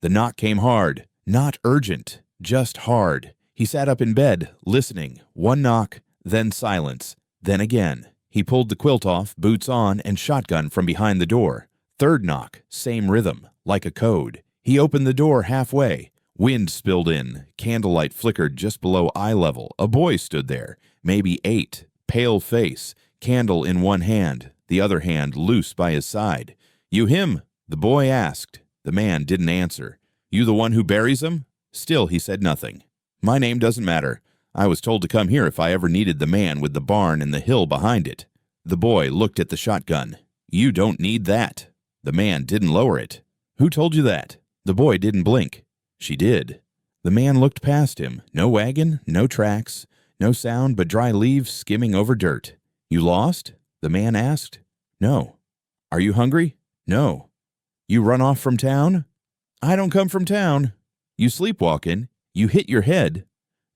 The knock came hard, not urgent, just hard. He sat up in bed, listening. One knock, then silence, then again. He pulled the quilt off, boots on, and shotgun from behind the door. Third knock, same rhythm, like a code. He opened the door halfway. Wind spilled in. Candlelight flickered just below eye level. A boy stood there, maybe 8, pale face, candle in one hand, the other hand loose by his side. "You him?" the boy asked. The man didn't answer. "You the one who buries him?" Still he said nothing. "My name doesn't matter. I was told to come here if I ever needed the man with the barn and the hill behind it." The boy looked at the shotgun. "You don't need that." The man didn't lower it. "Who told you that?" The boy didn't blink. "She did." The man looked past him. No wagon, no tracks, no sound but dry leaves skimming over dirt. "You lost?" the man asked. "No." "Are you hungry?" "No." "You run off from town?" "I don't come from town." "You sleepwalking? You hit your head?"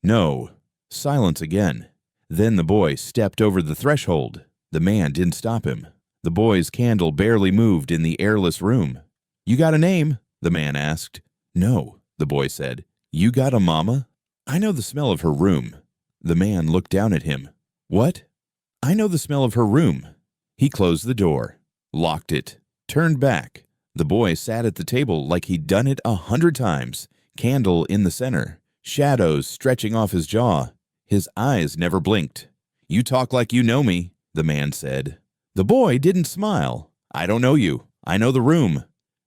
"No." Silence again. Then the boy stepped over the threshold. The man didn't stop him. The boy's candle barely moved in the airless room. "You got a name?" the man asked. "No," the boy said. "You got a mama?" "I know the smell of her room." The man looked down at him. "What?" "I know the smell of her room." He closed the door, locked it, turned back. The boy sat at the table like he'd done it 100 times, candle in the center, shadows stretching off his jaw. His eyes never blinked. "You talk like you know me," the man said. The boy didn't smile. "I don't know you. I know the room."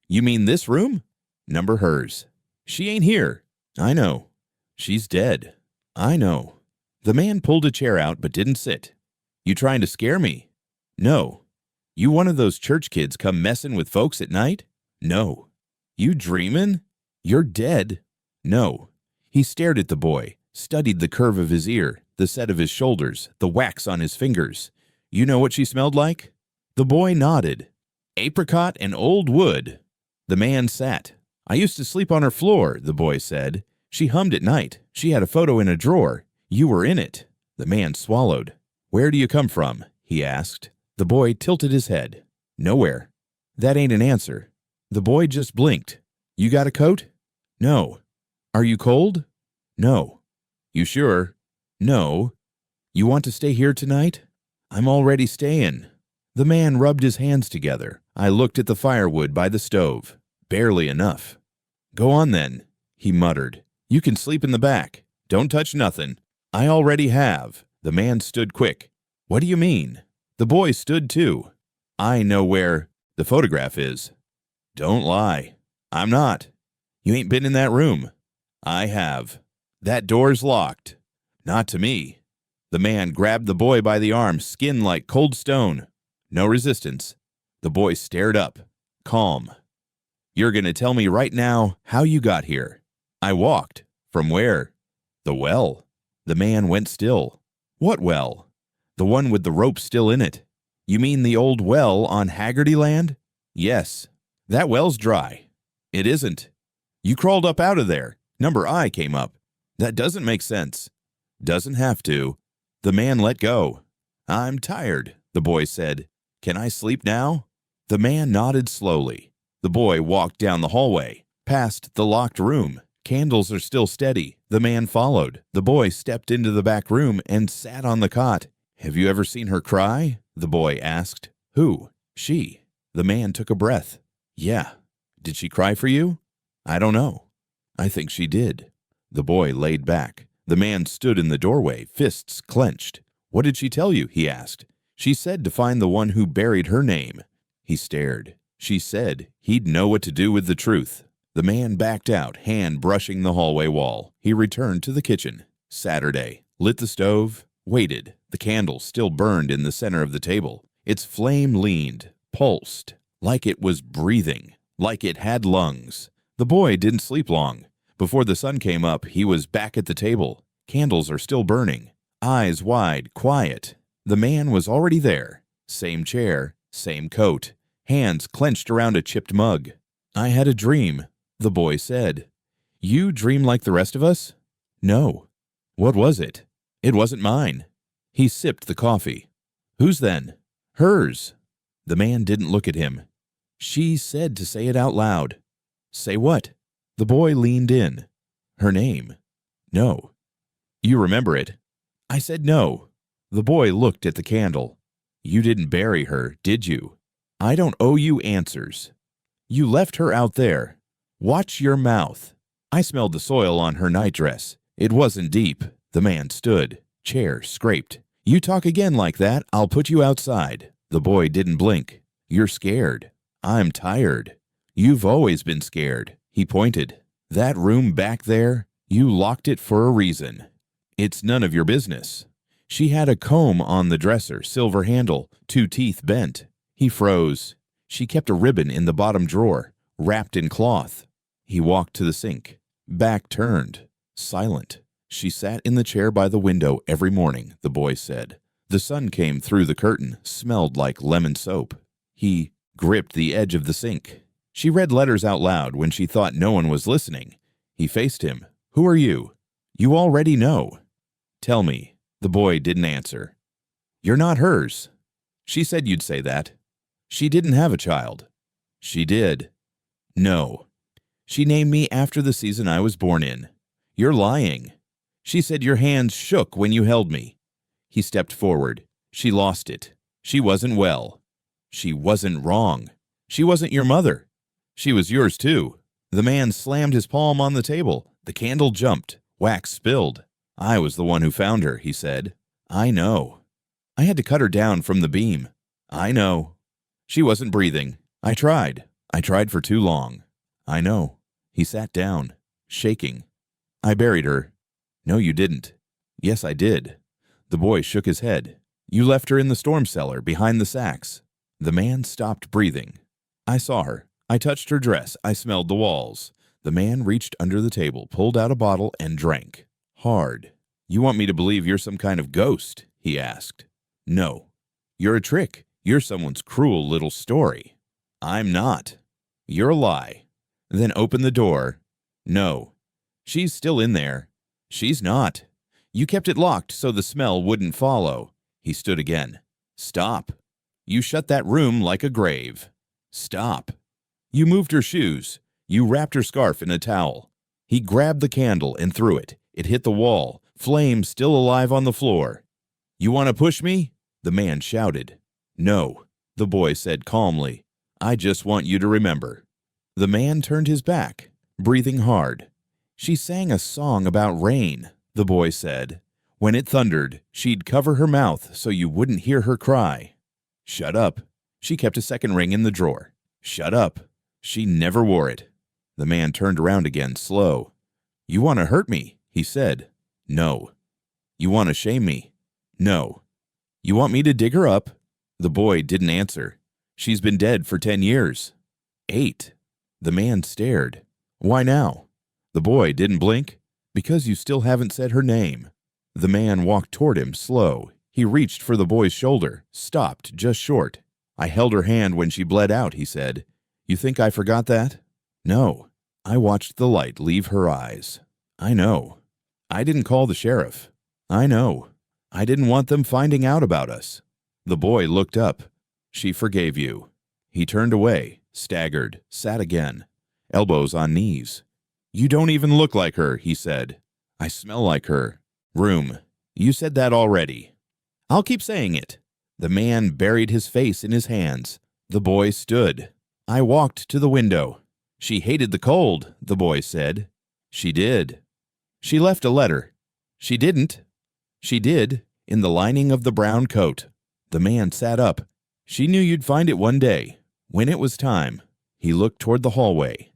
"You mean this room?" "Number hers." "She ain't here." "I know." "She's dead." "I know." The man pulled a chair out but didn't sit. "You trying to scare me?" "No." "You one of those church kids come messin' with folks at night?" "No." "You dreamin'?" "You're dead." "No." He stared at the boy, studied the curve of his ear, the set of his shoulders, the wax on his fingers. "You know what she smelled like?" The boy nodded. "Apricot and old wood." The man sat. "I used to sleep on her floor," the boy said. "She hummed at night. She had a photo in a drawer. You were in it." The man swallowed. "Where do you come from?" he asked. The boy tilted his head. "Nowhere." "That ain't an answer." The boy just blinked. "You got a coat?" "No." "Are you cold?" "No." "You sure?" "No." "You want to stay here tonight?" "I'm already staying." The man rubbed his hands together. I looked at the firewood by the stove. Barely enough. "Go on then," he muttered. "You can sleep in the back. Don't touch nothing." "I already have." The man stood quick. "What do you mean?" The boy stood too. "I know where the photograph is." "Don't lie." "I'm not." "You ain't been in that room." "I have." "That door's locked." "Not to me." The man grabbed the boy by the arm, skin like cold stone. No resistance. The boy stared up, calm. "You're going to tell me right now how you got here." "I walked." "From where?" "The well." The man went still. "What well?" "The one with the rope still in it." "You mean the old well on Haggerty Land?" "Yes." "That well's dry." "It isn't." "You crawled up out of there. Number I came up." "That doesn't make sense." "Doesn't have to." The man let go. "I'm tired," the boy said. "Can I sleep now?" The man nodded slowly. The boy walked down the hallway, past the locked room. Candles are still steady. The man followed. The boy stepped into the back room and sat on the cot. "Have you ever seen her cry?" the boy asked. "Who?" "She." The man took a breath. "Yeah." "Did she cry for you?" "I don't know." "I think she did." The boy laid back. The man stood in the doorway, fists clenched. "What did she tell you?" he asked. "She said to find the one who buried her name." He stared. "She said he'd know what to do with the truth." The man backed out, hand brushing the hallway wall. He returned to the kitchen. Saturday. Lit the stove. Waited. The candle still burned in the center of the table. Its flame leaned, pulsed, like it was breathing, like it had lungs. The boy didn't sleep long. Before the sun came up, he was back at the table. Candles are still burning. Eyes wide, quiet. The man was already there. Same chair, same coat. Hands clenched around a chipped mug. "I had a dream," the boy said. "You dream like the rest of us?" "No." "What was it?" "It wasn't mine." He sipped the coffee. "Whose then?" "Hers." The man didn't look at him. "She said to say it out loud." "Say what?" The boy leaned in. Her name? No. You remember it? I said no. The boy looked at the candle. You didn't bury her, did you? I don't owe you answers. You left her out there. Watch your mouth. I smelled the soil on her nightdress. It wasn't deep. The man stood. Chair scraped. You talk again like that, I'll put you outside. The boy didn't blink. You're scared. I'm tired. You've always been scared. He pointed. That room back there, you locked it for a reason. It's none of your business. She had a comb on the dresser, silver handle, 2 teeth bent. He froze. She kept a ribbon in the bottom drawer, wrapped in cloth. He walked to the sink. Back turned. Silent. She sat in the chair by the window every morning, the boy said. The sun came through the curtain, smelled like lemon soap. He gripped the edge of the sink. She read letters out loud when she thought no one was listening. He faced him. Who are you? You already know. Tell me. The boy didn't answer. You're not hers. She said you'd say that. She didn't have a child. She did. No. She named me after the season I was born in. You're lying. She said your hands shook when you held me. He stepped forward. She lost it. She wasn't well. She wasn't wrong. She wasn't your mother. She was yours too. The man slammed his palm on the table. The candle jumped. Wax spilled. I was the one who found her, he said. I know. I had to cut her down from the beam. I know. She wasn't breathing. I tried. I tried for too long. I know. He sat down, shaking. I buried her. No, you didn't. Yes, I did. The boy shook his head. You left her in the storm cellar behind the sacks. The man stopped breathing. I saw her. I touched her dress. I smelled the walls. The man reached under the table, pulled out a bottle, and drank. Hard. You want me to believe you're some kind of ghost? He asked. No. You're a trick. You're someone's cruel little story. I'm not. You're a lie. Then open the door. No. She's still in there. She's not. You kept it locked so the smell wouldn't follow. He stood again. Stop. You shut that room like a grave. Stop. You moved her shoes. You wrapped her scarf in a towel. He grabbed the candle and threw it. It hit the wall, flame still alive on the floor. You want to push me? The man shouted. No, the boy said calmly. I just want you to remember. The man turned his back, breathing hard. She sang a song about rain, the boy said. When it thundered, she'd cover her mouth so you wouldn't hear her cry. Shut up. She kept a second ring in the drawer. Shut up. She never wore it. The man turned around again, slow. You want to hurt me, he said. No. You want to shame me? No. You want me to dig her up? The boy didn't answer. She's been dead for 10 years. 8. The man stared. Why now? The boy didn't blink. Because you still haven't said her name. The man walked toward him, slow. He reached for the boy's shoulder, stopped just short. I held her hand when she bled out, he said. You think I forgot that? No. I watched the light leave her eyes. I know. I didn't call the sheriff. I know. I didn't want them finding out about us. The boy looked up. She forgave you. He turned away, staggered, sat again, elbows on knees. You don't even look like her, he said. I smell like her. Room. You said that already. I'll keep saying it. The man buried his face in his hands. The boy stood. I walked to the window. She hated the cold, the boy said. She did. She left a letter. She didn't. She did, in the lining of the brown coat. The man sat up. She knew you'd find it one day, when it was time. He looked toward the hallway.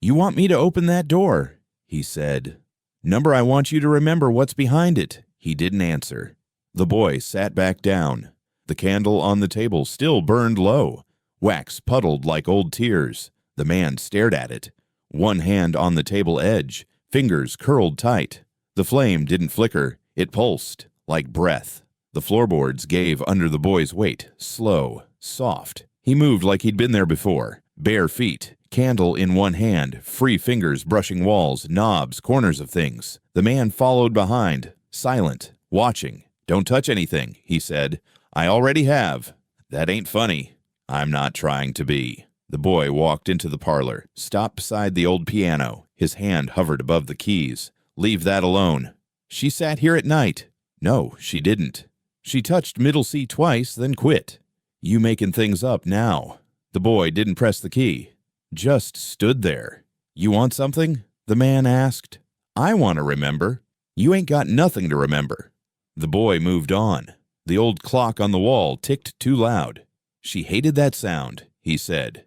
You want me to open that door, he said. Number, I want you to remember what's behind it. He didn't answer. The boy sat back down. The candle on the table still burned low. Wax puddled like old tears. The man stared at it. One hand on the table edge, fingers curled tight. The flame didn't flicker. It pulsed, like breath. The floorboards gave under the boy's weight, slow, soft. He moved like he'd been there before. Bare feet, candle in one hand, free fingers brushing walls, knobs, corners of things. The man followed behind, silent, watching. Don't touch anything, he said. I already have. That ain't funny. I'm not trying to be. The boy walked into the parlor, stopped beside the old piano. His hand hovered above the keys. "Leave that alone." "She sat here at night." "No, she didn't." "She touched middle C twice, then quit." "You making things up now." The boy didn't press the key. Just stood there. "You want something?" the man asked. "I want to remember." "You ain't got nothing to remember." The boy moved on. The old clock on the wall ticked too loud. "She hated that sound," he said.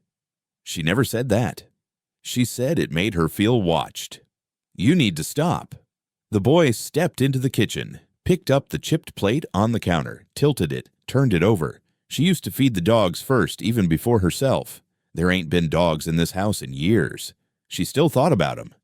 "She never said that. She said it made her feel watched." "You need to stop." The boy stepped into the kitchen, picked up the chipped plate on the counter, tilted it, turned it over. She used to feed the dogs first, even before herself. There ain't been dogs in this house in years. She still thought about 'em.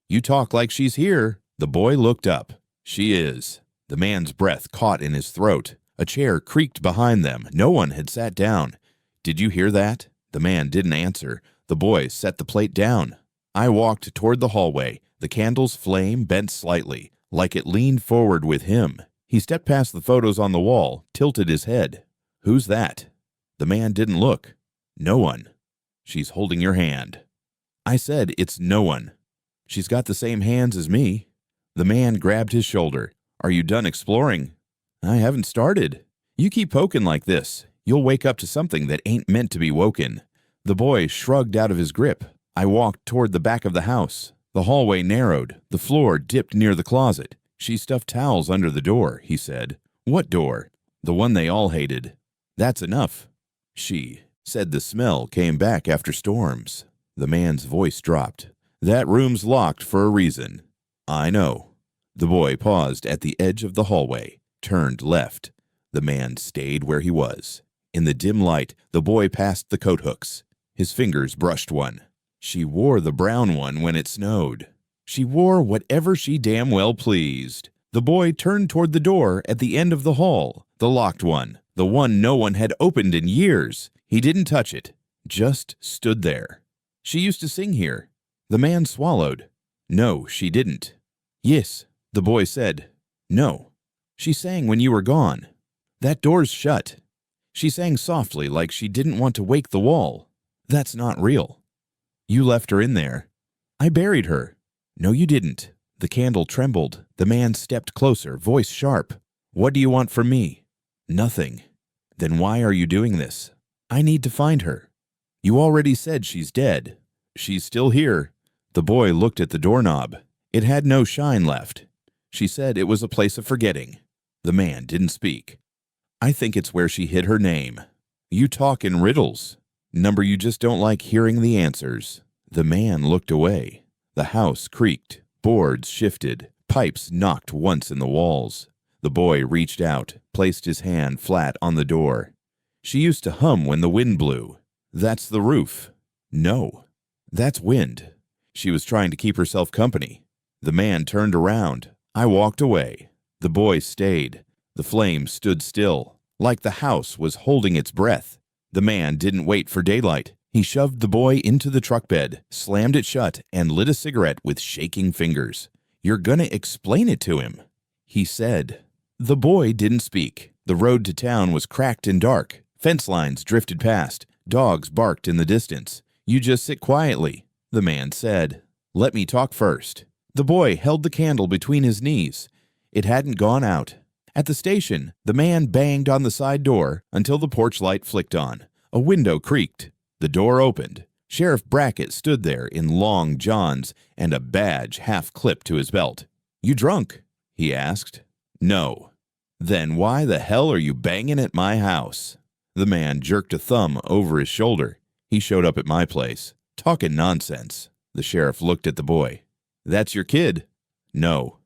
"You talk like she's here." The boy looked up. "She is." The man's breath caught in his throat. A chair creaked behind them. No one had sat down. "Did you hear that?" The man didn't answer. The boy set the plate down. I walked toward the hallway. The candle's flame bent slightly, like it leaned forward with him. He stepped past the photos on the wall, tilted his head. "Who's that?" The man didn't look. "No one." "She's holding your hand." I said, "It's no one." "She's got the same hands as me." The man grabbed his shoulder. "Are you done exploring?" "I haven't started." "You keep poking like this. You'll wake up to something that ain't meant to be woken." The boy shrugged out of his grip. I walked toward the back of the house. The hallway narrowed. The floor dipped near the closet. "She stuffed towels under the door," he said. "What door?" "The one they all hated." "That's enough." "She said the smell came back after storms." The man's voice dropped. "That room's locked for a reason." "I know." The boy paused at the edge of the hallway, turned left. The man stayed where he was. In the dim light, the boy passed the coat hooks. His fingers brushed one. "She wore the brown one when it snowed." "She wore whatever she damn well pleased." The boy turned toward the door at the end of the hall, the locked one, the one no one had opened in years. He didn't touch it, just stood there. "She used to sing here." The man swallowed. "No, she didn't." "Yes," the boy said. "No. She sang when you were gone." "That door's shut." "She sang softly like she didn't want to wake the wall." "That's not real." "You left her in there." "I buried her." "No, you didn't." The candle trembled. The man stepped closer, voice sharp. "What do you want from me?" "Nothing." "Then why are you doing this?" "I need to find her." "You already said she's dead." "She's still here." The boy looked at the doorknob. It had no shine left. "She said it was a place of forgetting." The man didn't speak. "I think it's where she hid her name." "You talk in riddles." "Number you just don't like hearing the answers." The man looked away. The house creaked. Boards shifted. Pipes knocked once in the walls. The boy reached out, placed his hand flat on the door. "She used to hum when the wind blew." "That's the roof." "No, that's wind." She was trying to keep herself company. The man turned around. I walked away. The boy stayed. The flame stood still, like the house was holding its breath. The man didn't wait for daylight. He shoved the boy into the truck bed, slammed it shut, and lit a cigarette with shaking fingers. "You're gonna explain it to him," he said. The boy didn't speak. The road to town was cracked and dark. Fence lines drifted past. Dogs barked in the distance. "You just sit quietly," the man said. "Let me talk first." The boy held the candle between his knees. It hadn't gone out. At the station, the man banged on the side door until the porch light flicked on. A window creaked. The door opened. Sheriff Brackett stood there in long johns and a badge half clipped to his belt. "You drunk?" he asked. "No." "Then why the hell are you banging at my house?" The man jerked a thumb over his shoulder. "He showed up at my place. Talking nonsense." The sheriff looked at the boy. "That's your kid?" "No."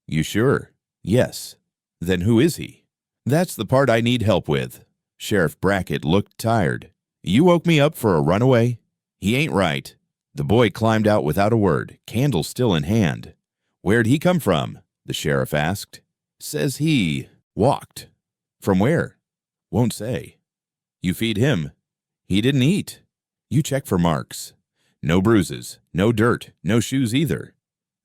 "You sure?" "Yes." "Then who is he?" "That's the part I need help with." Sheriff Brackett looked tired. "You woke me up for a runaway?" "He ain't right." The boy climbed out without a word, candle still in hand. "Where'd he come from?" the sheriff asked. "Says he walked." "From where?" "Won't say." "You feed him?" "He didn't eat." "You check for marks." "No bruises, no dirt, no shoes either."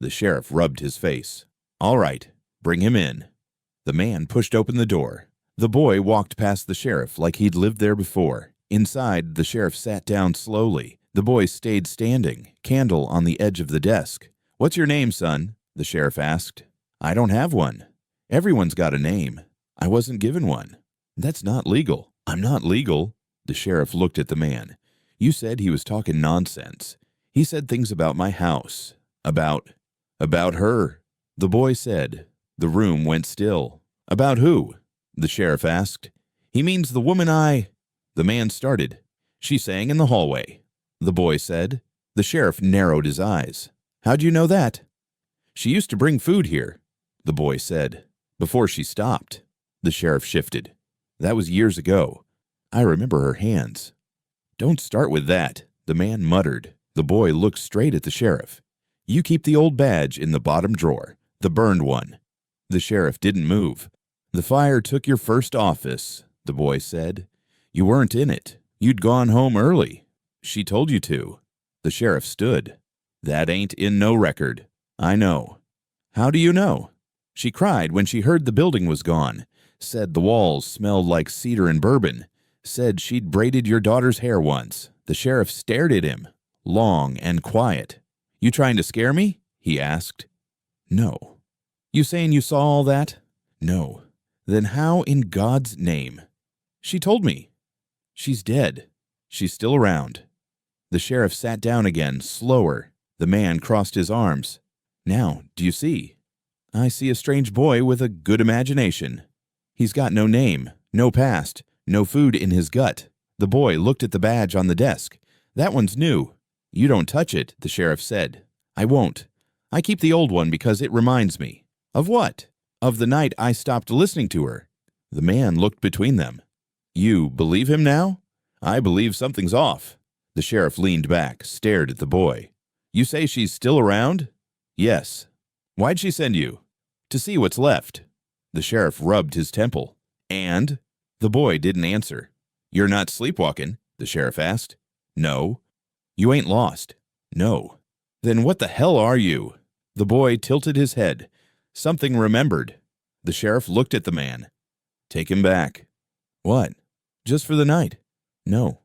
The sheriff rubbed his face. "All right, bring him in." The man pushed open the door. The boy walked past the sheriff like he'd lived there before. Inside, the sheriff sat down slowly. The boy stayed standing, candle on the edge of the desk. "What's your name, son?" the sheriff asked. "I don't have one. Everyone's got a name. I wasn't given one." "That's not legal." "I'm not legal." The sheriff looked at the man. "You said he was talking nonsense. He said things about my house. About her." The boy said. The room went still. "About who?" the sheriff asked. "He means the woman I—" The man started. "She sang in the hallway," the boy said. The sheriff narrowed his eyes. "How'd you know that?" "She used to bring food here," the boy said. "Before she stopped." The sheriff shifted. "That was years ago. I remember her hands." "Don't start with that," the man muttered. The boy looked straight at the sheriff. "You keep the old badge in the bottom drawer, the burned one." The sheriff didn't move. "The fire took your first office," the boy said. "You weren't in it. You'd gone home early. She told you to." The sheriff stood. "That ain't in no record." "I know." "How do you know?" "She cried when she heard the building was gone. Said the walls smelled like cedar and bourbon. Said she'd braided your daughter's hair once." The sheriff stared at him, long and quiet. "You trying to scare me?" he asked. "No." "You saying you saw all that?" "No." "Then how in God's name—" "She told me." "She's dead." "She's still around." The sheriff sat down again, slower. The man crossed his arms. "Now, do you see?" "I see a strange boy with a good imagination. He's got no name, no past, no food in his gut." The boy looked at the badge on the desk. "That one's new." "You don't touch it," the sheriff said. "I won't. I keep the old one because it reminds me." "Of what?" "Of the night I stopped listening to her." The man looked between them. "You believe him now?" "I believe something's off." The sheriff leaned back, stared at the boy. "You say she's still around?" "Yes." "Why'd she send you?" "To see what's left." The sheriff rubbed his temple. "And?" The boy didn't answer. "You're not sleepwalking?" the sheriff asked. "No." "You ain't lost?" "No." "Then what the hell are you?" The boy tilted his head. Something remembered. The sheriff looked at the man. "Take him back." "What?" "Just for the night." "No."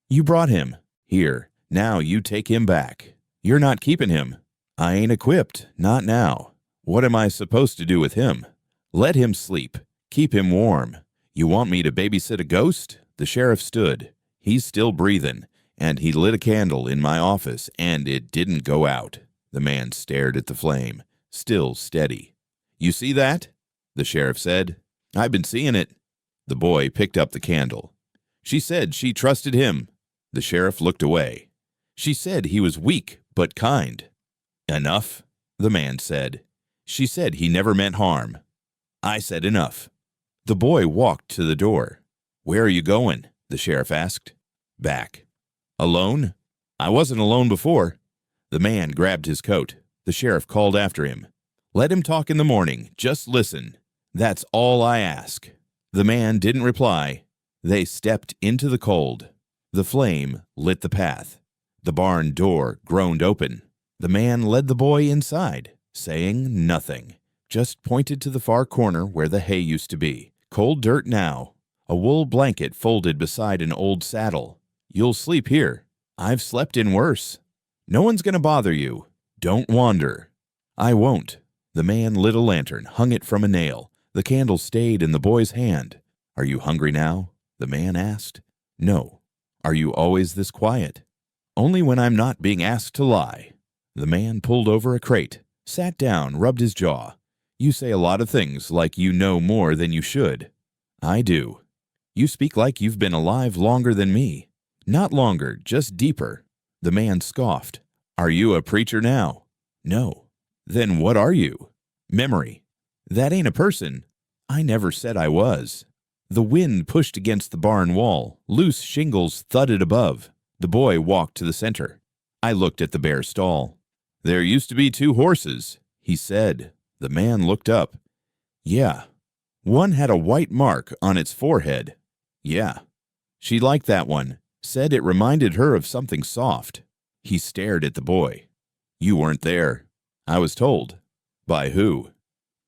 "You brought him." "Here. Now you take him back." "You're not keeping him." "I ain't equipped. Not now." "What am I supposed to do with him?" "Let him sleep. Keep him warm." "You want me to babysit a ghost?" The sheriff stood. "He's still breathing, and he lit a candle in my office, and it didn't go out." The man stared at the flame, still steady. "You see that?" the sheriff said. "I've been seeing it." The boy picked up the candle. "She said she trusted him." The sheriff looked away. "She said he was weak but kind." "Enough," the man said. "She said he never meant harm." I said enough. The boy walked to the door. "Where are you going?" the sheriff asked. "Back." "Alone?" "I wasn't alone before." The man grabbed his coat. The sheriff called after him. "Let him talk in the morning. Just listen. That's all I ask." The man didn't reply. They stepped into the cold. The flame lit the path. The barn door groaned open. The man led the boy inside, saying nothing, just pointed to the far corner where the hay used to be. Cold dirt now. A wool blanket folded beside an old saddle. "You'll sleep here. I've slept in worse. No one's going to bother you. Don't wander." "I won't." The man lit a lantern, hung it from a nail. The candle stayed in the boy's hand. "Are you hungry now?" the man asked. "No." "Are you always this quiet?" "Only when I'm not being asked to lie." The man pulled over a crate, sat down, rubbed his jaw. "You say a lot of things like you know more than you should." "I do." "You speak like you've been alive longer than me." "Not longer, just deeper." The man scoffed. "Are you a preacher now?" "No." "Then what are you?" "Memory." "That ain't a person." "I never said I was." The wind pushed against the barn wall. Loose shingles thudded above. The boy walked to the center. I looked at the bare stall. "There used to be 2 horses," he said. The man looked up. "Yeah." "One had a white mark on its forehead." "Yeah." "She liked that one. Said it reminded her of something soft." He stared at the boy. "You weren't there." "I was told." "By who?"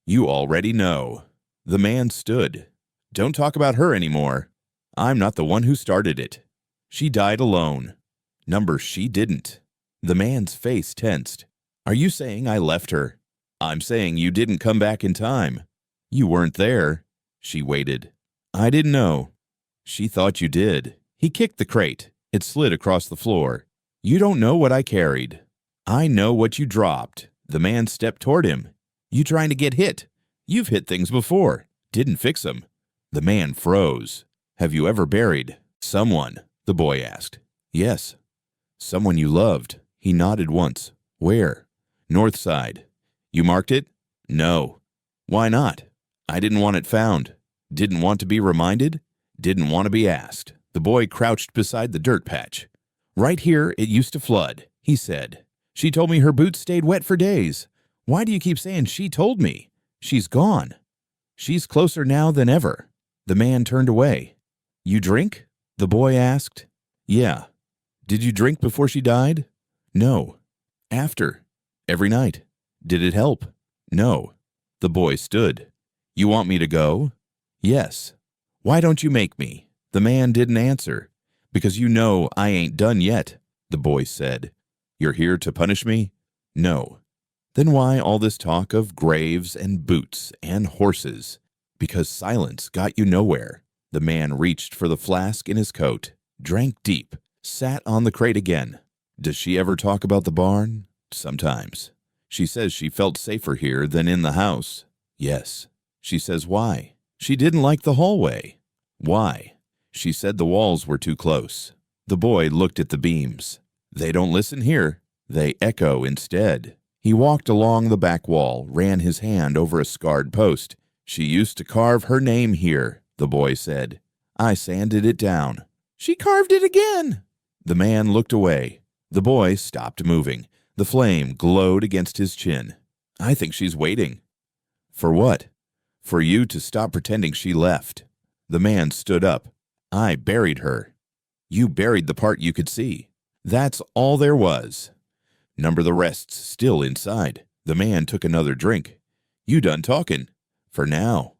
"You already know." The man stood. "Don't talk about her anymore. I'm not the one who started it. She died alone." "Number she didn't." The man's face tensed. Are you saying I left her? I'm saying you didn't come back in time. You weren't there. She waited. I didn't know. She thought you did. He kicked the crate. It slid across the floor. You don't know what I carried. I know what you dropped. The man stepped toward him. You trying to get hit? You've hit things before. Didn't fix them. The man froze. Have you ever buried someone? The boy asked. Yes. Someone you loved. He nodded once. Where? North side. You marked it? No. Why not? I didn't want it found. Didn't want to be reminded? Didn't want to be asked. The boy crouched beside the dirt patch. Right here it used to flood, he said. She told me her boots stayed wet for days. Why do you keep saying she told me? She's gone. She's closer now than ever. The man turned away. You drink? The boy asked. Yeah. Did you drink before she died? No. After? Every night. Did it help? No. The boy stood. You want me to go? Yes. Why don't you make me? The man didn't answer. Because you know I ain't done yet, the boy said. You're here to punish me? No. Then why all this talk of graves and boots and horses? Because silence got you nowhere. The man reached for the flask in his coat, drank deep, sat on the crate again. Does she ever talk about the barn? Sometimes. She says she felt safer here than in the house. Yes. She says why? She didn't like the hallway. Why? She said the walls were too close. The boy looked at the beams. They don't listen here. They echo instead. He walked along the back wall, ran his hand over a scarred post. She used to carve her name here, the boy said. I sanded it down. She carved it again. The man looked away. The boy stopped moving. The flame glowed against his chin. I think she's waiting. For what? For you to stop pretending she left. The man stood up. I buried her. You buried the part you could see. That's all there was. Number the rest's still inside. The man took another drink. You done talking? For now.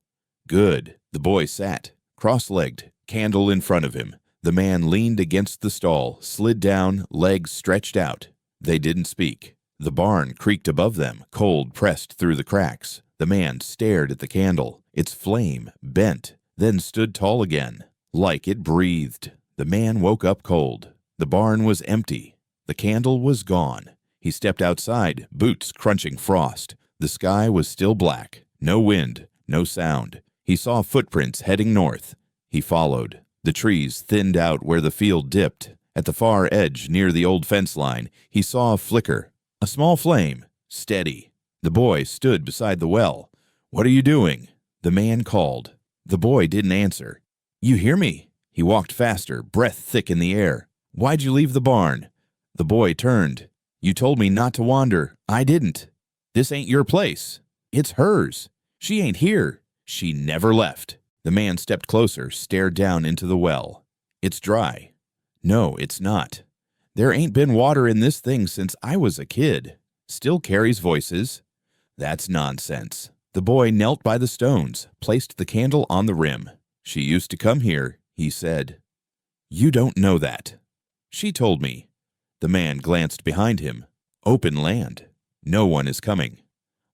Good. The boy sat, cross-legged, candle in front of him. The man leaned against the stall, slid down, legs stretched out. They didn't speak. The barn creaked above them, cold pressed through the cracks. The man stared at the candle. Its flame bent, then stood tall again, like it breathed. The man woke up cold. The barn was empty. The candle was gone. He stepped outside, boots crunching frost. The sky was still black. No wind, no sound. He saw footprints heading north. He followed. The trees thinned out where the field dipped. At the far edge, near the old fence line, he saw a flicker. A small flame. Steady. The boy stood beside the well. What are you doing? The man called. The boy didn't answer. You hear me? He walked faster, breath thick in the air. Why'd you leave the barn? The boy turned. You told me not to wander. I didn't. This ain't your place. It's hers. She ain't here. She never left. The man stepped closer, stared down into the well. It's dry. No, it's not. There ain't been water in this thing since I was a kid. Still carries voices. That's nonsense. The boy knelt by the stones, placed the candle on the rim. She used to come here, he said. You don't know that. She told me. The man glanced behind him. Open land. No one is coming.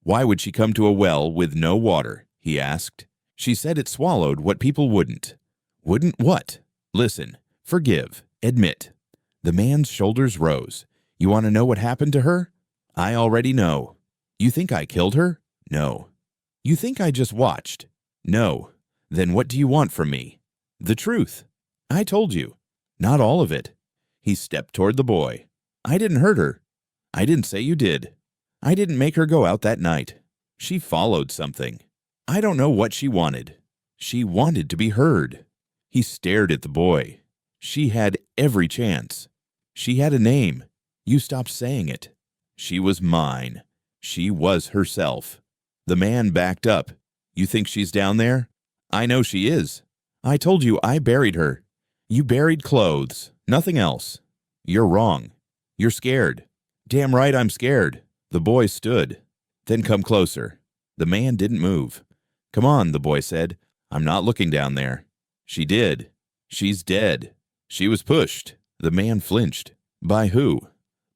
Why would she come to a well with no water? He asked. She said it swallowed what people wouldn't. Wouldn't what? Listen, forgive, admit. The man's shoulders rose. You want to know what happened to her? I already know. You think I killed her? No. You think I just watched? No. Then what do you want from me? The truth. I told you. Not all of it. He stepped toward the boy. I didn't hurt her. I didn't say you did. I didn't make her go out that night. She followed something. I don't know what she wanted. She wanted to be heard. He stared at the boy. She had every chance. She had a name. You stopped saying it. She was mine. She was herself. The man backed up. You think she's down there? I know she is. I told you I buried her. You buried clothes, nothing else. You're wrong. You're scared. Damn right I'm scared. The boy stood. Then come closer. The man didn't move. Come on, the boy said. I'm not looking down there. She did. She's dead. She was pushed. The man flinched. By who?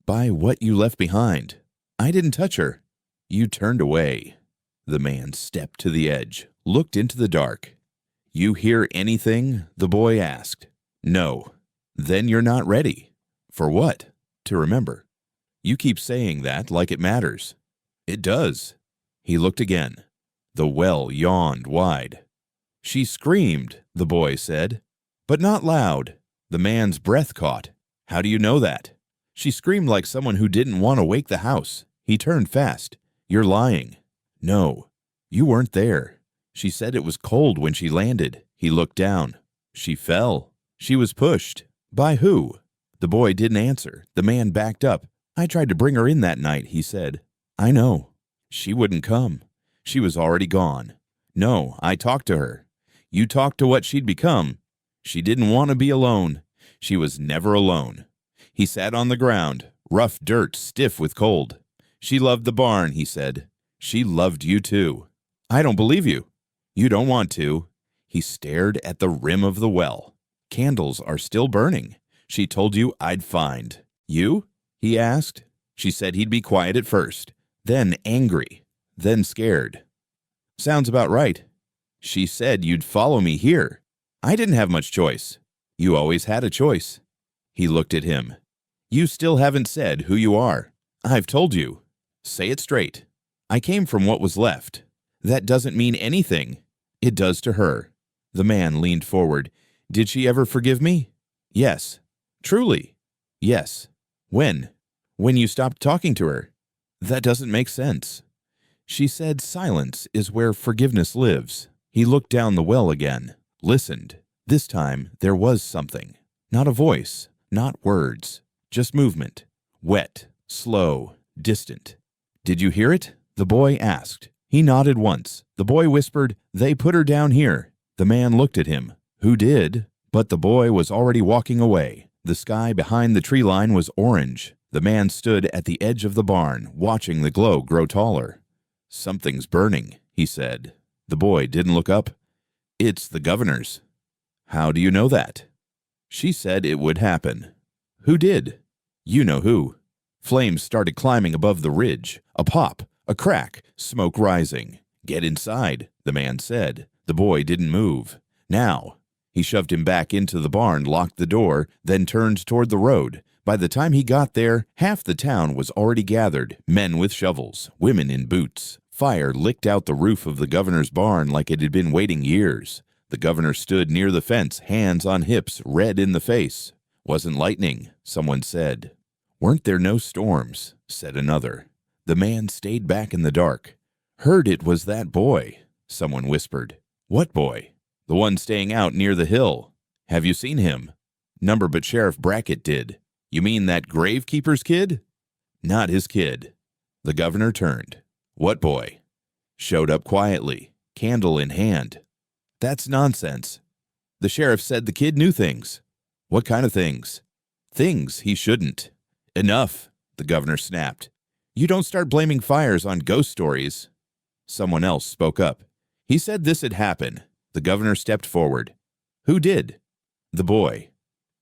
By what you left behind. I didn't touch her. You turned away. The man stepped to the edge, looked into the dark. You hear anything? The boy asked. No. Then you're not ready. For what? To remember. You keep saying that like it matters. It does. He looked again. The well yawned wide. She screamed, the boy said. But not loud. The man's breath caught. How do you know that? She screamed like someone who didn't want to wake the house. He turned fast. You're lying. No. You weren't there. She said it was cold when she landed. He looked down. She fell. She was pushed. By who? The boy didn't answer. The man backed up. I tried to bring her in that night, he said. I know. She wouldn't come. She was already gone. No, I talked to her. You talked to what she'd become. She didn't want to be alone. She was never alone. He sat on the ground, rough dirt, stiff with cold. She loved the barn, he said. She loved you too. I don't believe you. You don't want to. He stared at the rim of the well. Candles are still burning. She told you I'd find. You? He asked. She said he'd be quiet at first, then angry, then scared. Sounds about right. She said you'd follow me here. I didn't have much choice. You always had a choice. He looked at him. You still haven't said who you are. I've told you. Say it straight. I came from what was left. That doesn't mean anything. It does to her. The man leaned forward. Did she ever forgive me? Yes. Truly? Yes. When? When you stopped talking to her. That doesn't make sense. She said silence is where forgiveness lives. He looked down the well again, listened. This time there was something. Not a voice, not words, just movement. Wet, slow, distant. Did you hear it? The boy asked. He nodded once. The boy whispered, They put her down here. The man looked at him. Who did? But the boy was already walking away. The sky behind the tree line was orange. The man stood at the edge of the barn, watching the glow grow taller. Something's burning, he said. The boy didn't look up. It's the governor's. How do you know that? She said it would happen. Who did? You know who. Flames started climbing above the ridge. A pop, a crack, smoke rising. Get inside, the man said. The boy didn't move. Now. He shoved him back into the barn, locked the door, then turned toward the road. By the time he got there, half the town was already gathered, men with shovels, women in boots. Fire licked out the roof of the governor's barn like it had been waiting years. The governor stood near the fence, hands on hips, red in the face. Wasn't lightning, someone said. Weren't there no storms, said another. The man stayed back in the dark. Heard it was that boy, someone whispered. What boy? The one staying out near the hill. Have you seen him? Number but Sheriff Brackett did. You mean that gravekeeper's kid? Not his kid. The governor turned. What boy? Showed up quietly, candle in hand. That's nonsense. The sheriff said the kid knew things. What kind of things? Things he shouldn't. Enough, the governor snapped. You don't start blaming fires on ghost stories. Someone else spoke up. He said this had happened. The governor stepped forward. Who did? The boy.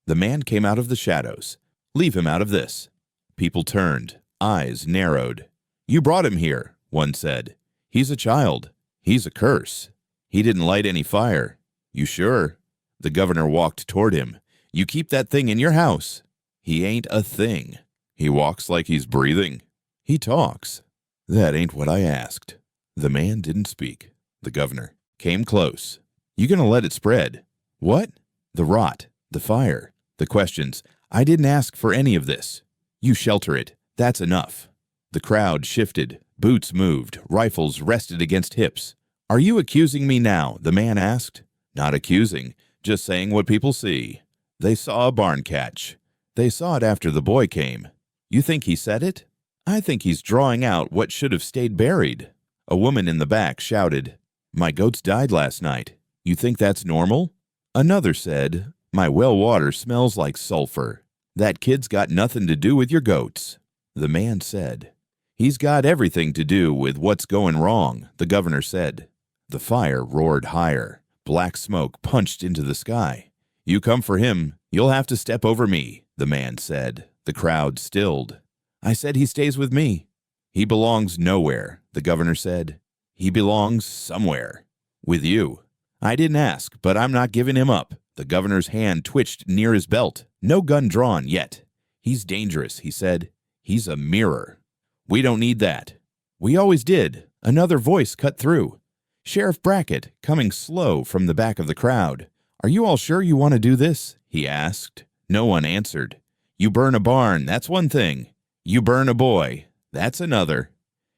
The man came out of the shadows. Leave him out of this. People turned, eyes narrowed. You brought him here, one said. He's a child. He's a curse. He didn't light any fire. You sure? The governor walked toward him. You keep that thing in your house. He ain't a thing. He walks like he's breathing. He talks. That ain't what I asked. The man didn't speak. The governor came close. You gonna let it spread? What? The rot, the fire, the questions. I didn't ask for any of this. You shelter it. That's enough. The crowd shifted. Boots moved. Rifles rested against hips. Are you accusing me now? The man asked. Not accusing, just saying what people see. They saw a barn catch. They saw it after the boy came. You think he said it? I think he's drawing out what should have stayed buried. A woman in the back shouted, My goats died last night. You think that's normal? Another said, My well water smells like sulfur. That kid's got nothing to do with your goats. The man said, He's got everything to do with what's going wrong, the governor said. The fire roared higher. Black smoke punched into the sky. You come for him, you'll have to step over me, the man said. The crowd stilled. I said he stays with me. He belongs nowhere, the governor said. He belongs somewhere. With you. I didn't ask, but I'm not giving him up. The governor's hand twitched near his belt. No gun drawn yet. He's dangerous, he said. He's a mirror. We don't need that. We always did. Another voice cut through. Sheriff Brackett, coming slow from the back of the crowd. Are you all sure you want to do this? He asked. No one answered. You burn a barn, that's one thing. You burn a boy, that's another.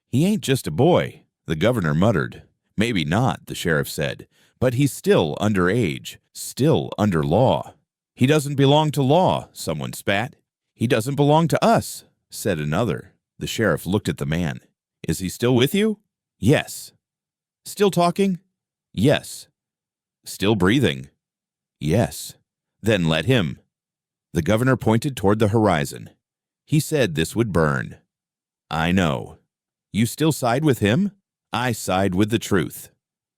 He ain't just a boy, the governor muttered. Maybe not, the sheriff said, but he's still underage, still under law. He doesn't belong to law, someone spat. He doesn't belong to us, said another. The sheriff looked at the man. Is he still with you? Yes. Still talking? Yes. Still breathing? Yes. Then let him. The governor pointed toward the horizon. He said this would burn. I know. You still side with him? I side with the truth.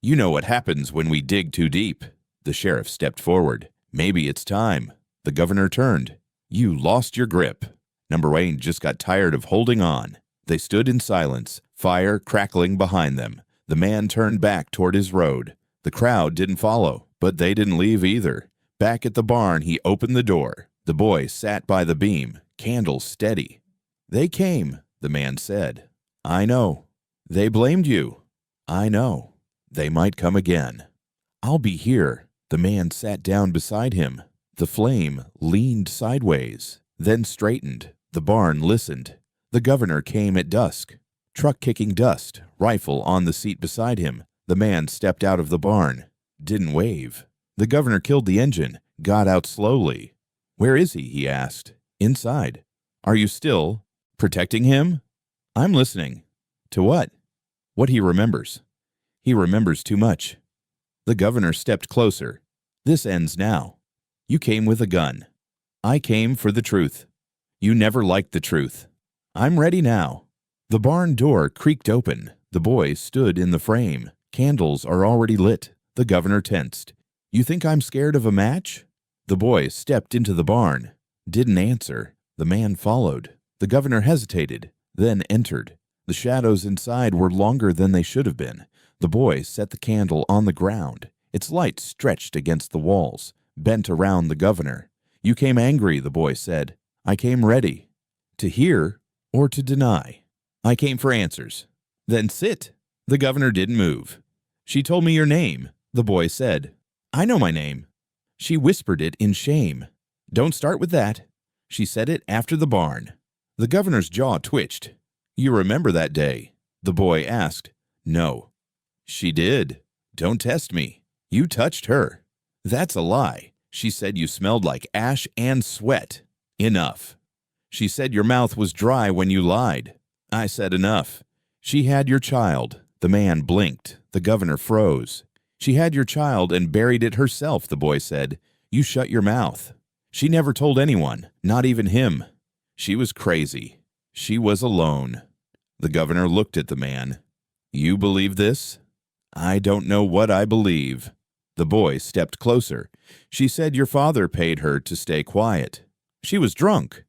You know what happens when we dig too deep. The sheriff stepped forward. Maybe it's time. The governor turned. You lost your grip. Number Wayne just got tired of holding on. They stood in silence, fire crackling behind them. The man turned back toward his road. The crowd didn't follow, but they didn't leave either. Back at the barn, he opened the door. The boy sat by the beam, candle steady. They came, the man said. I know. They blamed you. I know. They might come again. I'll be here. The man sat down beside him. The flame leaned sideways, then straightened. The barn listened. The governor came at dusk. Truck kicking dust, rifle on the seat beside him. The man stepped out of the barn. Didn't wave. The governor killed the engine, got out slowly. Where is he? He asked. Inside. Are you still protecting him? I'm listening. To what? What he remembers. He remembers too much. The governor stepped closer. This ends now. You came with a gun. I came for the truth. You never liked the truth. I'm ready now. The barn door creaked open. The boy stood in the frame. Candles are already lit. The governor tensed. You think I'm scared of a match? The boy stepped into the barn. Didn't answer. The man followed. The governor hesitated, then entered. The shadows inside were longer than they should have been. The boy set the candle on the ground. Its light stretched against the walls, bent around the governor. You came angry, the boy said. I came ready. To hear or to deny. I came for answers. Then sit. The governor didn't move. She told me your name, the boy said. I know my name. She whispered it in shame. Don't start with that. She said it after the barn. The governor's jaw twitched. You remember that day? The boy asked. No. She did. Don't test me. You touched her. That's a lie. She said you smelled like ash and sweat. Enough. She said your mouth was dry when you lied. I said enough. She had your child. The man blinked. The governor froze. She had your child and buried it herself, the boy said. You shut your mouth. She never told anyone, not even him. She was crazy. She was alone. The governor looked at the man. You believe this? I don't know what I believe. The boy stepped closer. She said your father paid her to stay quiet. She was drunk.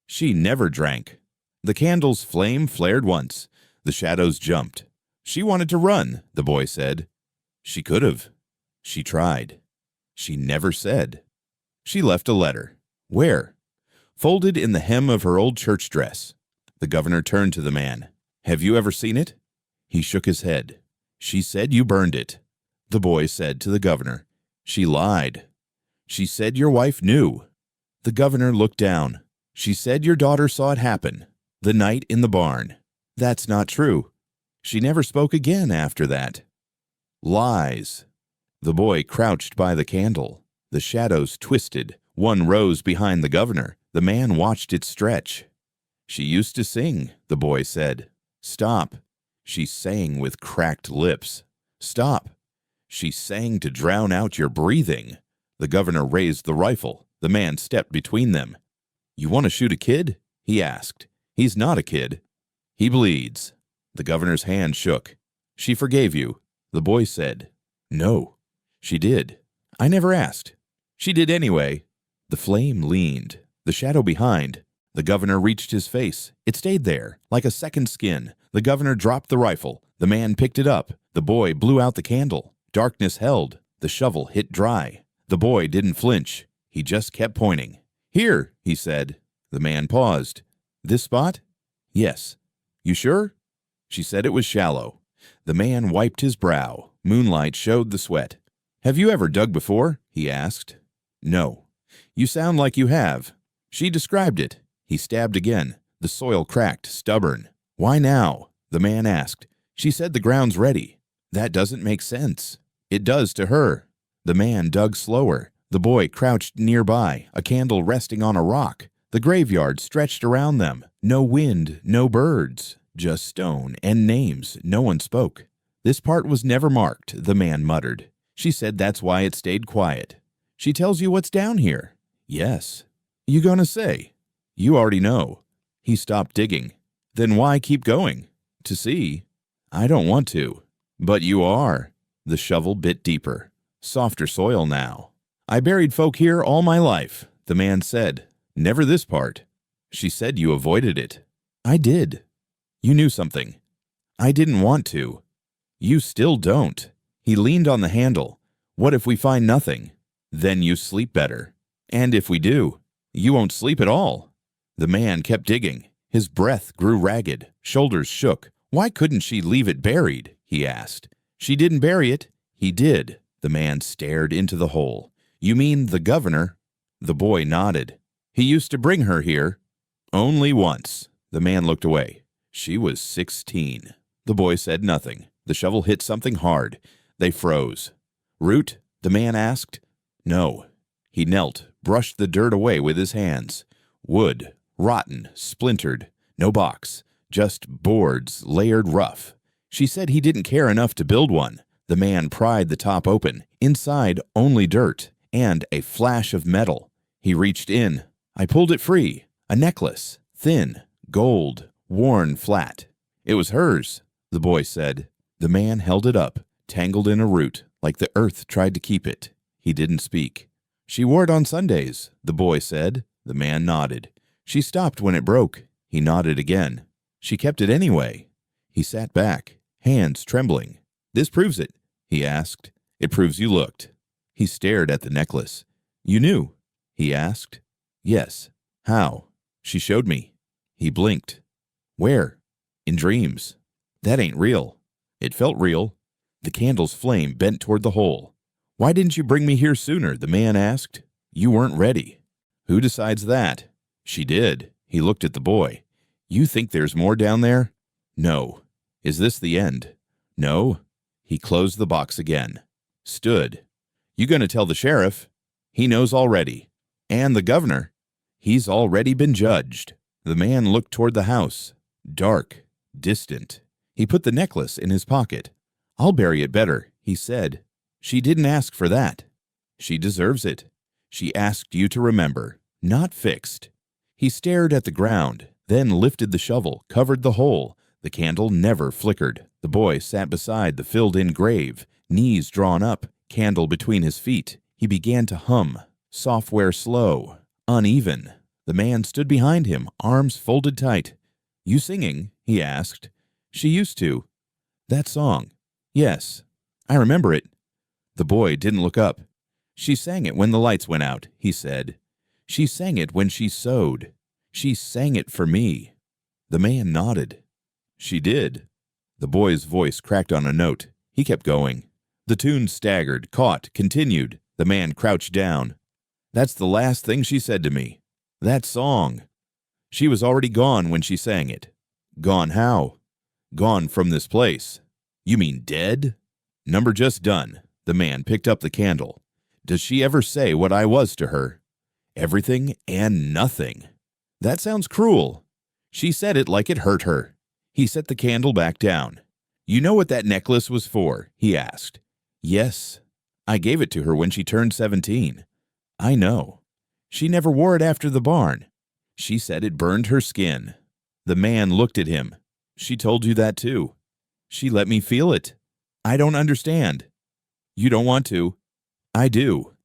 She never drank. The candle's flame flared once. The shadows jumped. She wanted to run, the boy said. She could have. She tried. She never said. She left a letter. Where? Folded in the hem of her old church dress. The governor turned to the man. Have you ever seen it? He shook his head. She said you burned it. The boy said to the governor. She lied. She said your wife knew. The governor looked down. She said your daughter saw it happen, the night in the barn. That's not true. She never spoke again after that. Lies. The boy crouched by the candle. The shadows twisted. One rose behind the governor. The man watched it stretch. She used to sing, the boy said. Stop. She sang with cracked lips. Stop. She sang to drown out your breathing. The governor raised the rifle. The man stepped between them. You want to shoot a kid? He asked. He's not a kid. He bleeds. The governor's hand shook. She forgave you. The boy said. No. She did. I never asked. She did anyway. The flame leaned. The shadow behind. The governor reached his face. It stayed there, like a second skin. The governor dropped the rifle. The man picked it up. The boy blew out the candle. Darkness held. The shovel hit dry. The boy didn't flinch. He just kept pointing. "Here," he said. The man paused. "This spot?" "Yes." "You sure?" She said it was shallow. The man wiped his brow. Moonlight showed the sweat. "Have you ever dug before?" he asked. "No." "You sound like you have." She described it. He stabbed again. The soil cracked, stubborn. "Why now?" the man asked. "She said the ground's ready." "That doesn't make sense." "It does to her." The man dug slower. The boy crouched nearby, a candle resting on a rock. The graveyard stretched around them. No wind, no birds, just stone and names. No one spoke. "This part was never marked," the man muttered. "She said that's why it stayed quiet." "She tells you what's down here?" "Yes." "You gonna say?" "You already know." He stopped digging. "Then why keep going?" "To see." "I don't want to." "But you are." The shovel bit deeper. Softer soil now. "I buried folk here all my life," the man said. "Never this part." She said you avoided it. "I did." "You knew something." "I didn't want to." "You still don't." He leaned on the handle. "What if we find nothing?" "Then you sleep better." "And if we do?" "You won't sleep at all." The man kept digging. His breath grew ragged. Shoulders shook. "Why couldn't she leave it buried?" he asked. "She didn't bury it." "He did." The man stared into the hole. "You mean the governor?" The boy nodded. "He used to bring her here." "Only once." The man looked away. "She was 16. The boy said nothing. The shovel hit something hard. They froze. "Root?" the man asked. "No." He knelt, brushed the dirt away with his hands. "Wood. Rotten, splintered. No box. Just boards, layered rough." She said he didn't care enough to build one. The man pried the top open. Inside, only dirt and a flash of metal. He reached in. I pulled it free. A necklace. Thin. Gold. Worn flat. "It was hers," the boy said. The man held it up, tangled in a root, like the earth tried to keep it. He didn't speak. "She wore it on Sundays," the boy said. The man nodded. "She stopped when it broke." He nodded again. "She kept it anyway." He sat back, hands trembling. "This proves it?" he asked. "It proves you looked." He stared at the necklace. "You knew?" he asked. "Yes." "How?" "She showed me." He blinked. "Where?" "In dreams." "That ain't real." "It felt real." The candle's flame bent toward the hole. "Why didn't you bring me here sooner?" the man asked. "You weren't ready." "Who decides that?" "She did." He looked at the boy. "You think there's more down there?" "No." "Is this the end?" "No." He closed the box again. Stood. "You gonna tell the sheriff?" "He knows already." "And the governor?" "He's already been judged." The man looked toward the house. Dark. Distant. He put the necklace in his pocket. "I'll bury it better," he said. "She didn't ask for that." "She deserves it." "She asked you to remember, not fixed." He stared at the ground, then lifted the shovel, covered the hole. The candle never flickered. The boy sat beside the filled-in grave, knees drawn up, candle between his feet. He began to hum, software slow, uneven. The man stood behind him, arms folded tight. "You singing?" he asked. "She used to." "That song?" "Yes. I remember it." The boy didn't look up. "She sang it when the lights went out," he said. "She sang it when she sewed. She sang it for me." The man nodded. "She did." The boy's voice cracked on a note. He kept going. The tune staggered, caught, continued. The man crouched down. "That's the last thing she said to me. That song. She was already gone when she sang it." "Gone how?" "Gone from this place." "You mean dead?" "Number just done." The man picked up the candle. "Does she ever say what I was to her?" "Everything and nothing." "That sounds cruel." "She said it like it hurt her." He set the candle back down. "You know what that necklace was for?" he asked. "Yes. I gave it to her when she turned 17. "I know." "She never wore it after the barn." "She said it burned her skin." The man looked at him. "She told you that too." "She let me feel it." "I don't understand." "You don't want to." "I do."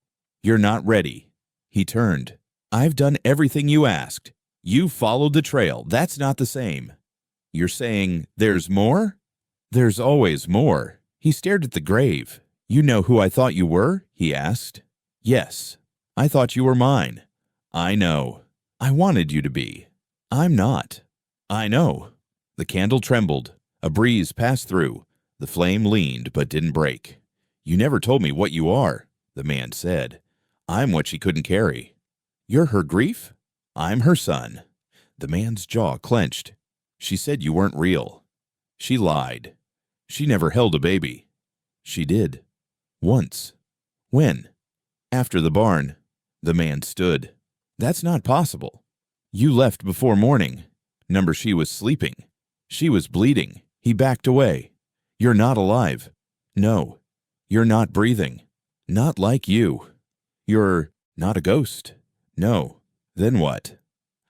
"You're not ready." He turned. "I've done everything you asked." You followed the trail. That's not the same. You're saying there's more? There's always more. He stared at the grave. You know who I thought you were? He asked. Yes. I thought you were mine. I know. I wanted you to be. I'm not. I know. The candle trembled. A breeze passed through. The flame leaned but didn't break. You never told me what you are, the man said. I'm what she couldn't carry. You're her grief? I'm her son. The man's jaw clenched. She said you weren't real. She lied. She never held a baby. She did. Once. When? After the barn. The man stood. That's not possible. You left before morning. Number she was sleeping. She was bleeding. He backed away. You're not alive. No. You're not breathing. Not like you. You're not a ghost. No. Then what?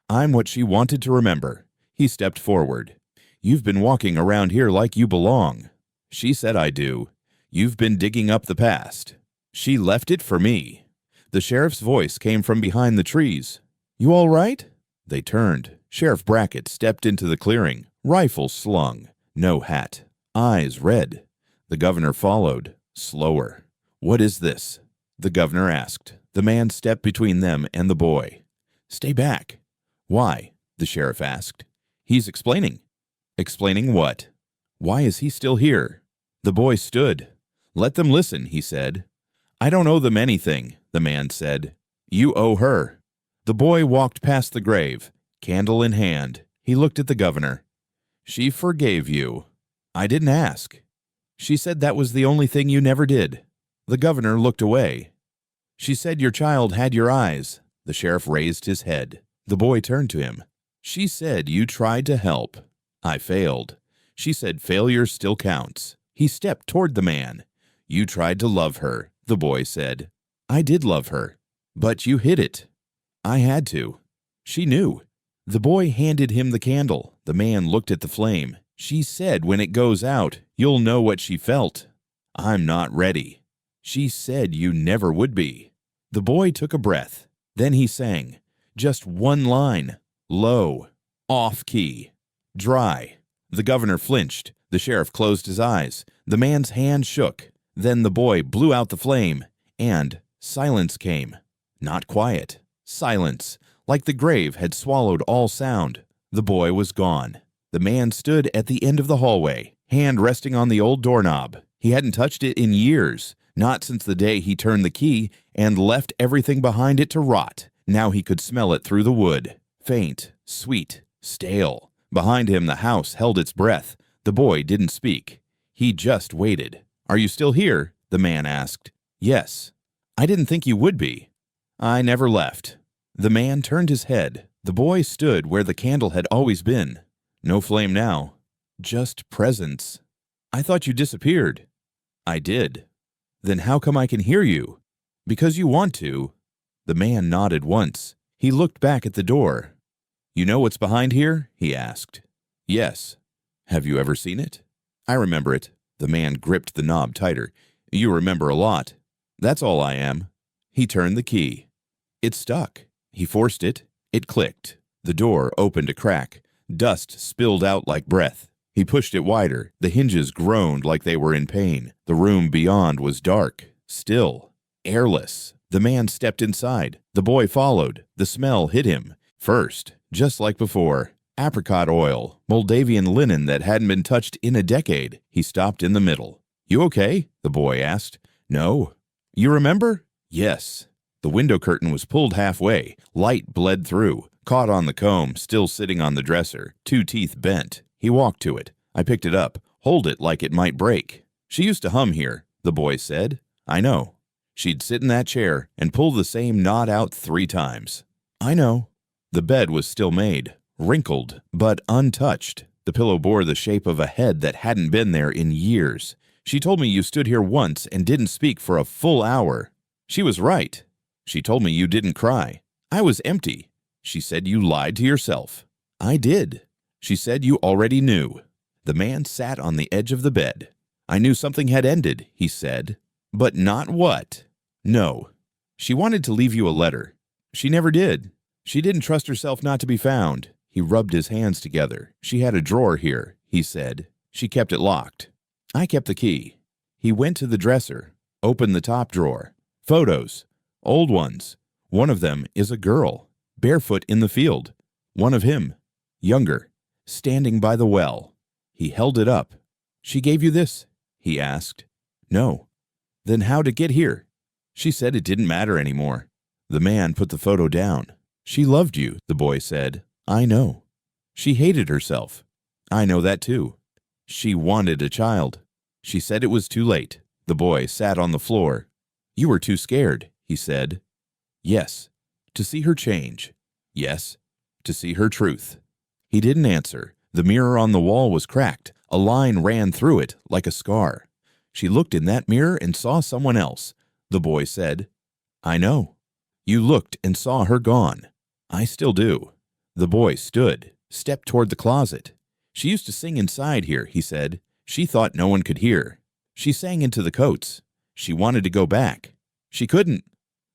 I'm what she wanted to remember. He stepped forward. You've been walking around here like you belong. She said I do. You've been digging up the past. She left it for me. The sheriff's voice came from behind the trees. You all right? They turned. Sheriff Brackett stepped into the clearing, rifle slung, no hat, eyes red. The governor followed, slower. What is this? The governor asked. The man stepped between them and the boy. Stay back. Why? The sheriff asked. He's explaining. Explaining what? Why is he still here? The boy stood. Let them listen, he said. I don't owe them anything, the man said. You owe her. The boy walked past the grave, candle in hand. He looked at the governor. She forgave you. I didn't ask. She said that was the only thing you never did. The governor looked away. She said your child had your eyes. The sheriff raised his head. The boy turned to him. She said you tried to help. I failed. She said failure still counts. He stepped toward the man. You tried to love her, the boy said. I did love her. But you hid it. I had to. She knew. The boy handed him the candle. The man looked at the flame. She said when it goes out, you'll know what she felt. I'm not ready. She said you never would be. The boy took a breath. Then he sang. Just one line. Low. Off key. Dry. The governor flinched. The sheriff closed his eyes. The man's hand shook. Then the boy blew out the flame, and silence came. Not quiet. Silence. Like the grave had swallowed all sound. The boy was gone. The man stood at the end of the hallway, hand resting on the old doorknob. He hadn't touched it in years, not since the day he turned the key and left everything behind it to rot. Now he could smell it through the wood. Faint, sweet, stale. Behind him the house held its breath. The boy didn't speak. He just waited. Are you still here? The man asked. Yes. I didn't think you would be. I never left. The man turned his head. The boy stood where the candle had always been. No flame now. Just presence. I thought you disappeared. I did. Then how come I can hear you? Because you want to. The man nodded once. He looked back at the door. You know what's behind here? He asked. Yes. Have you ever seen it? I remember it. The man gripped the knob tighter. You remember a lot. That's all I am. He turned the key. It stuck. He forced it. It clicked. The door opened a crack. Dust spilled out like breath. He pushed it wider. The hinges groaned like they were in pain. The room beyond was dark, still, airless. The man stepped inside. The boy followed. The smell hit him. First, just like before, apricot oil, Moldavian linen that hadn't been touched in a decade. He stopped in the middle. You okay? The boy asked. No. You remember? Yes. The window curtain was pulled halfway. Light bled through, caught on the comb, still sitting on the dresser. 2 teeth bent. He walked to it. I picked it up. Hold it like it might break. She used to hum here, the boy said. I know. She'd sit in that chair and pull the same knot out 3 times. I know. The bed was still made, wrinkled, but untouched. The pillow bore the shape of a head that hadn't been there in years. She told me you stood here once and didn't speak for a full hour. She was right. She told me you didn't cry. I was empty. She said you lied to yourself. I did. She said you already knew. The man sat on the edge of the bed. I knew something had ended, he said. But not what? No. She wanted to leave you a letter. She never did. She didn't trust herself not to be found. He rubbed his hands together. She had a drawer here, he said. She kept it locked. I kept the key. He went to the dresser, opened the top drawer. Photos. Old ones. One of them is a girl, barefoot in the field. One of him, younger, standing by the well. He held it up. She gave you this? He asked. No. Then how'd it get here? She said it didn't matter anymore. The man put the photo down. She loved you, the boy said. I know. She hated herself. I know that too. She wanted a child. She said it was too late. The boy sat on the floor. You were too scared, he said. Yes. To see her change. Yes. To see her truth. He didn't answer. The mirror on the wall was cracked. A line ran through it like a scar. She looked in that mirror and saw someone else. The boy said, I know. You looked and saw her gone. I still do. The boy stood, stepped toward the closet. She used to sing inside here, he said. She thought no one could hear. She sang into the coats. She wanted to go back. She couldn't.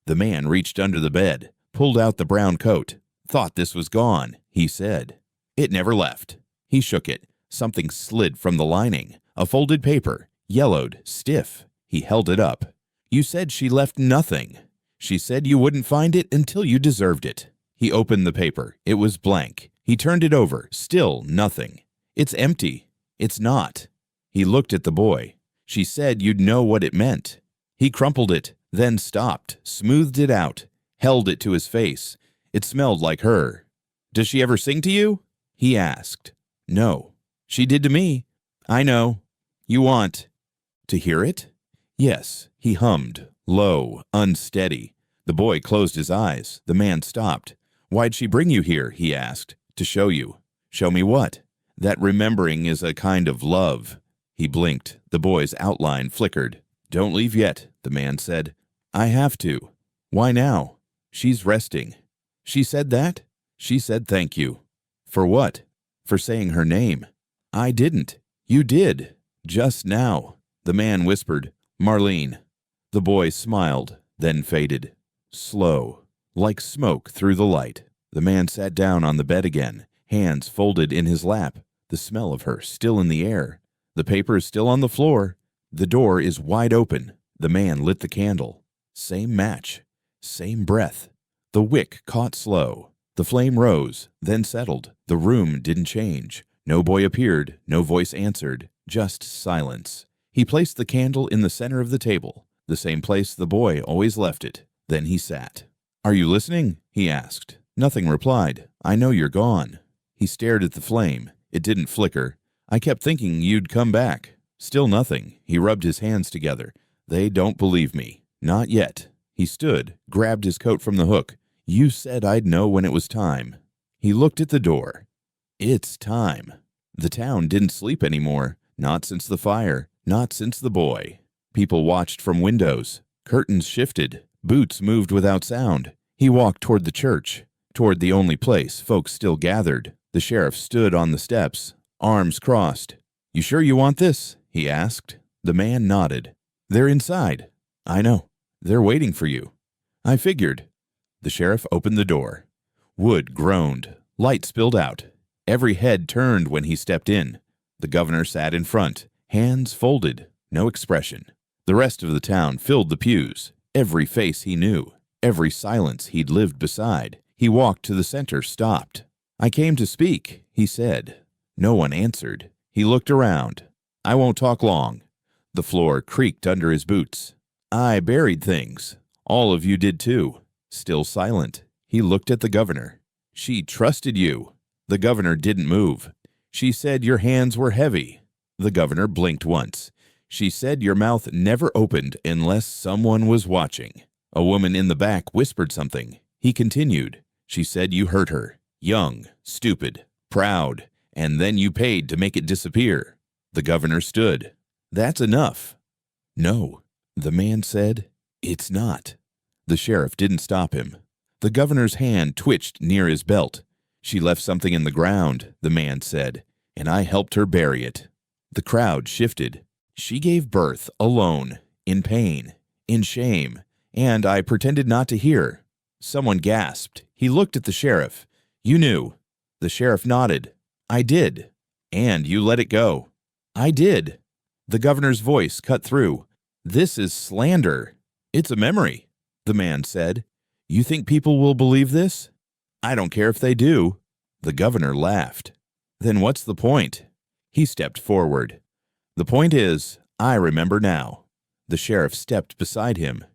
The man reached under the bed, pulled out the brown coat. Thought this was gone, he said. It never left. He shook it. Something slid from the lining. A folded paper, yellowed, stiff. He held it up. You said she left nothing. She said you wouldn't find it until you deserved it. He opened the paper. It was blank. He turned it over. Still nothing. It's empty. It's not. He looked at the boy. She said you'd know what it meant. He crumpled it, then stopped, smoothed it out, held it to his face. It smelled like her. Does she ever sing to you? He asked. No. She did to me. I know. You want to hear it? Yes, he hummed, low, unsteady. The boy closed his eyes. The man stopped. Why'd she bring you here? He asked. To show you. Show me what? That remembering is a kind of love. He blinked. The boy's outline flickered. Don't leave yet, the man said. I have to. Why now? She's resting. She said that? She said thank you. For what? For saying her name. I didn't. You did. Just now. The man whispered, Marlene. The boy smiled, then faded. Slow, like smoke through the light. The man sat down on the bed again, hands folded in his lap, the smell of her still in the air. The paper is still on the floor. The door is wide open. The man lit the candle. Same match. Same breath. The wick caught slow. The flame rose, then settled. The room didn't change. No boy appeared. No voice answered. Just silence. He placed the candle in the center of the table, the same place the boy always left it. Then he sat. Are you listening? He asked. Nothing replied. I know you're gone. He stared at the flame. It didn't flicker. I kept thinking you'd come back. Still nothing. He rubbed his hands together. They don't believe me. Not yet. He stood, grabbed his coat from the hook. You said I'd know when it was time. He looked at the door. It's time. The town didn't sleep anymore. Not since the fire. Not since the boy. People watched from windows. Curtains shifted. Boots moved without sound. He walked toward the church, toward the only place folks still gathered. The sheriff stood on the steps, arms crossed. You sure you want this? He asked. The man nodded. They're inside. I know. They're waiting for you. I figured. The sheriff opened the door. Wood groaned. Light spilled out. Every head turned when he stepped in. The governor sat in front, hands folded, no expression. The rest of the town filled the pews. Every face he knew, every silence he'd lived beside. He walked to the center, stopped. I came to speak, he said. No one answered. He looked around. I won't talk long. The floor creaked under his boots. I buried things. All of you did too. Still silent. He looked at the governor. She trusted you. The governor didn't move. She said your hands were heavy. The governor blinked once. She said your mouth never opened unless someone was watching. A woman in the back whispered something. He continued. She said you hurt her. Young, stupid, proud, and then you paid to make it disappear. The governor stood. That's enough. No, the man said. It's not. The sheriff didn't stop him. The governor's hand twitched near his belt. She left something in the ground, the man said, and I helped her bury it. The crowd shifted. She gave birth alone, in pain, in shame, and I pretended not to hear. Someone gasped. He looked at the sheriff. You knew. The sheriff nodded. I did. And you let it go. I did. The governor's voice cut through. This is slander. It's a memory, the man said. You think people will believe this? I don't care if they do. The governor laughed. Then what's the point? He stepped forward. The point is, I remember now. The sheriff stepped beside him.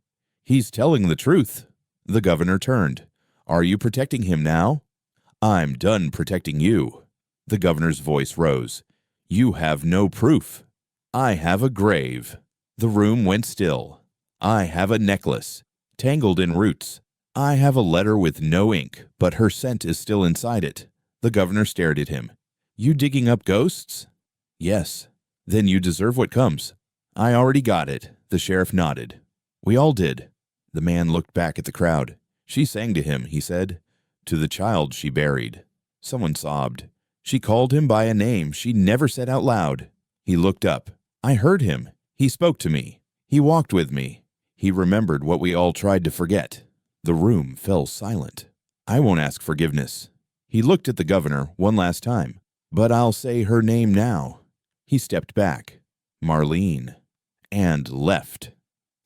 He's telling the truth. The governor turned. Are you protecting him now? I'm done protecting you. The governor's voice rose. You have no proof. I have a grave. The room went still. I have a necklace, tangled in roots. I have a letter with no ink, but her scent is still inside it. The governor stared at him. You digging up ghosts? Yes. Then you deserve what comes. I already got it. The sheriff nodded. We all did. The man looked back at the crowd. She sang to him, he said. To the child she buried. Someone sobbed. She called him by a name she never said out loud. He looked up. I heard him. He spoke to me. He walked with me. He remembered what we all tried to forget. The room fell silent. I won't ask forgiveness. He looked at the governor one last time. But I'll say her name now. He stepped back. Marlene. And left.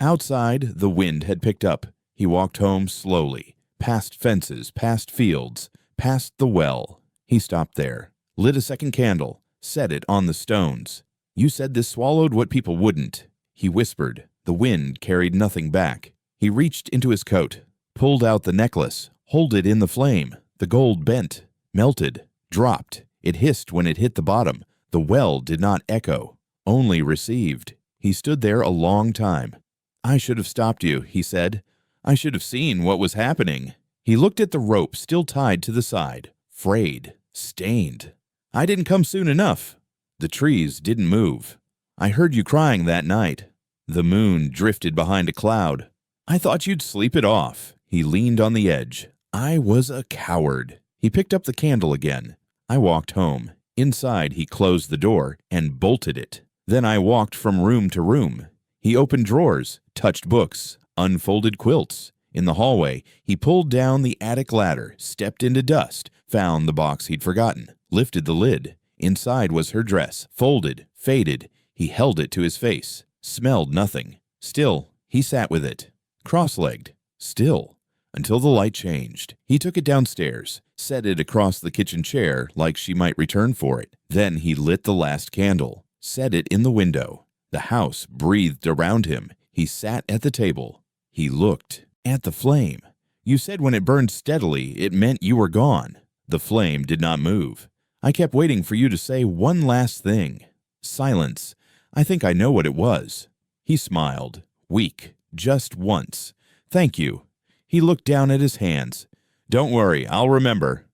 Outside, the wind had picked up. He walked home slowly, past fences, past fields, past the well. He stopped there, lit a second candle, set it on the stones. You said this swallowed what people wouldn't. He whispered. The wind carried nothing back. He reached into his coat, pulled out the necklace, held it in the flame. The gold bent, melted, dropped. It hissed when it hit the bottom. The well did not echo, only received. He stood there a long time. I should have stopped you, he said. I should have seen what was happening. He looked at the rope still tied to the side, frayed, stained. I didn't come soon enough. The trees didn't move. I heard you crying that night. The moon drifted behind a cloud. I thought you'd sleep it off. He leaned on the edge. I was a coward. He picked up the candle again. I walked home. Inside, he closed the door and bolted it. Then I walked from room to room. He opened drawers, touched books, unfolded quilts. In the hallway, he pulled down the attic ladder, stepped into dust, found the box he'd forgotten, lifted the lid. Inside was her dress, folded, faded. He held it to his face, smelled nothing. Still, he sat with it, cross-legged, still, until the light changed. He took it downstairs, set it across the kitchen chair like she might return for it. Then he lit the last candle, set it in the window. The house breathed around him. He sat at the table. He looked at the flame. You said when it burned steadily, it meant you were gone. The flame did not move. I kept waiting for you to say one last thing. Silence. I think I know what it was. He smiled, weak, just once. Thank you. He looked down at his hands. Don't worry, I'll remember.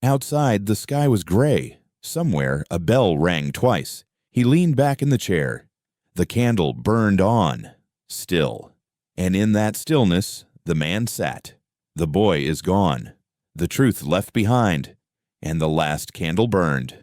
Outside, the sky was gray. Somewhere, a bell rang twice. He leaned back in the chair. The candle burned on, still. And in that stillness, the man sat. The boy is gone. The truth left behind. And the last candle burned.